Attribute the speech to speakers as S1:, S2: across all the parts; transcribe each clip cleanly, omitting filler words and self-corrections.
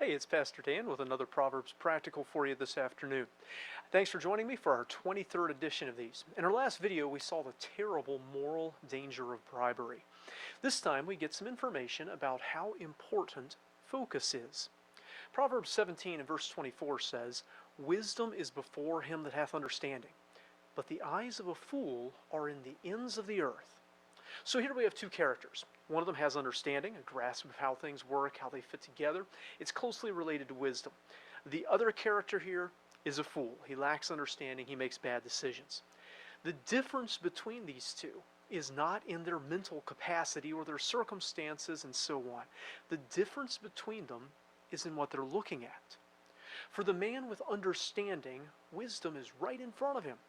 S1: Hey, it's Pastor Dan with another Proverbs Practical for you this afternoon. Thanks for joining me for our 23rd edition of these. In our last video, we saw the terrible moral danger of bribery. This time, we get some information about how important focus is. Proverbs 17 and verse 24 says, "Wisdom is before him that hath understanding, but the eyes of a fool are in the ends of the earth." So here we have two characters. One of them has understanding, a grasp of how things work, how they fit together. It's closely related to wisdom. The other character here is a fool. He lacks understanding. He makes bad decisions. The difference between these two is not in their mental capacity or their circumstances and so on. The difference between them is in what they're looking at. For the man with understanding, wisdom is right in front of him.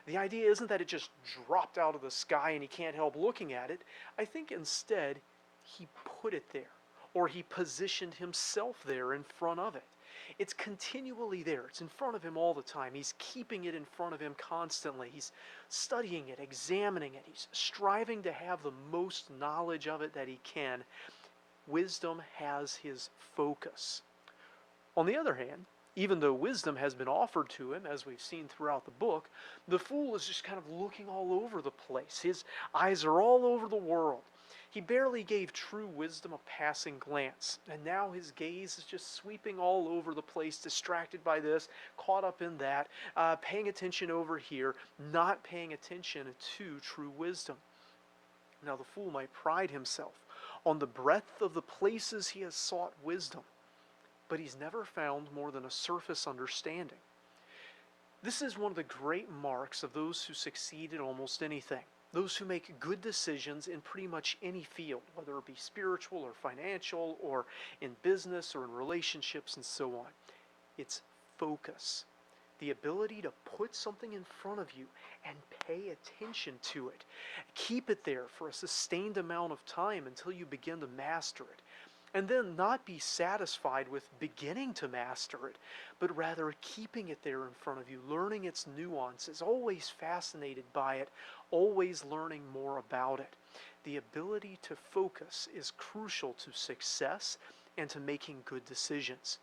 S1: The idea isn't that it just dropped out of the sky and he can't help looking at it. I think instead he put it there, or he positioned himself there in front of it. It's continually there. It's in front of him all the time. He's keeping it in front of him constantly. He's studying it, examining it. He's striving to have the most knowledge of it that he can. Wisdom has his focus. On the other hand, even though wisdom has been offered to him, as we've seen throughout the book, the fool is just kind of looking all over the place. His eyes are all over the world. He barely gave true wisdom a passing glance, and now his gaze is just sweeping all over the place, distracted by this, caught up in that, paying attention over here, not paying attention to true wisdom. Now the fool might pride himself on the breadth of the places he has sought wisdom, but he's never found more than a surface understanding. This is one of the great marks of those who succeed at almost anything, those who make good decisions in pretty much any field, whether it be spiritual or financial or in business or in relationships and so on. It's focus. The ability to put something in front of you and pay attention to it. Keep it there for a sustained amount of time until you begin to master it. And then not be satisfied with beginning to master it, but rather keeping it there in front of you, learning its nuances, always fascinated by it, always learning more about it. The ability to focus is crucial to success and to making good decisions.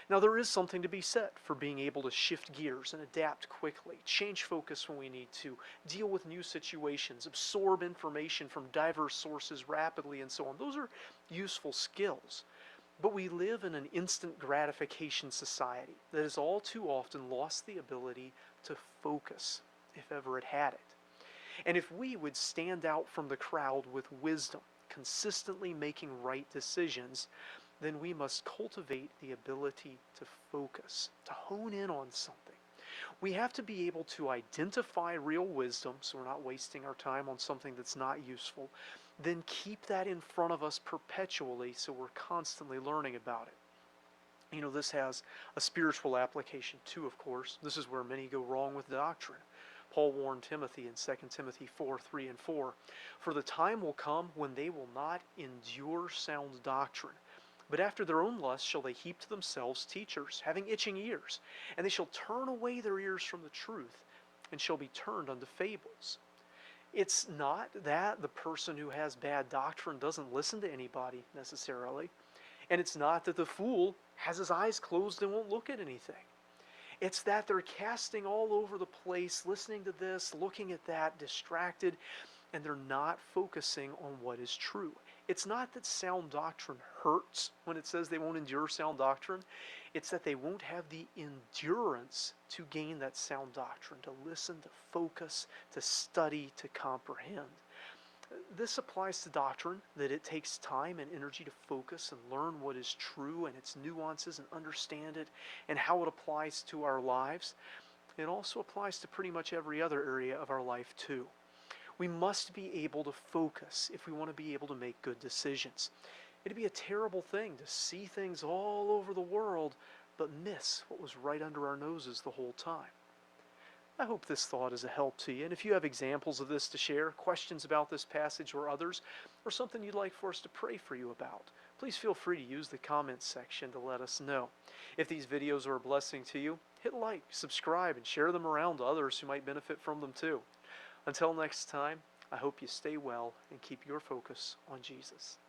S1: Now, there is something to be said for being able to shift gears and adapt quickly, change focus when we need to, deal with new situations, absorb information from diverse sources rapidly, and so on. Those are useful skills. But we live in an instant gratification society that has all too often lost the ability to focus, if ever it had it. And if we would stand out from the crowd with wisdom, consistently making right decisions, then we must cultivate the ability to focus, to hone in on something. We have to be able to identify real wisdom so we're not wasting our time on something that's not useful, then keep that in front of us perpetually so we're constantly learning about it. You know, this has a spiritual application too, of course. This is where many go wrong with doctrine. Paul warned Timothy in 2 Timothy 4:3 and 4, "For the time will come when they will not endure sound doctrine, but after their own lust shall they heap to themselves teachers, having itching ears, and they shall turn away their ears from the truth, and shall be turned unto fables." It's not that the person who has bad doctrine doesn't listen to anybody necessarily, and it's not that the fool has his eyes closed and won't look at anything. It's that they're casting all over the place, listening to this, looking at that, distracted, and they're not focusing on what is true. It's not that sound doctrine hurts when it says they won't endure sound doctrine. It's that they won't have the endurance to gain that sound doctrine, to listen, to focus, to study, to comprehend. This applies to doctrine, that it takes time and energy to focus and learn what is true and its nuances and understand it and how it applies to our lives. It also applies to pretty much every other area of our life too. We must be able to focus if we want to be able to make good decisions. It'd be a terrible thing to see things all over the world but miss what was right under our noses the whole time. I hope this thought is a help to you, and if you have examples of this to share, questions about this passage or others, or something you'd like for us to pray for you about, please feel free to use the comments section to let us know. If these videos are a blessing to you, hit like, subscribe, and share them around to others who might benefit from them too. Until next time, I hope you stay well and keep your focus on Jesus.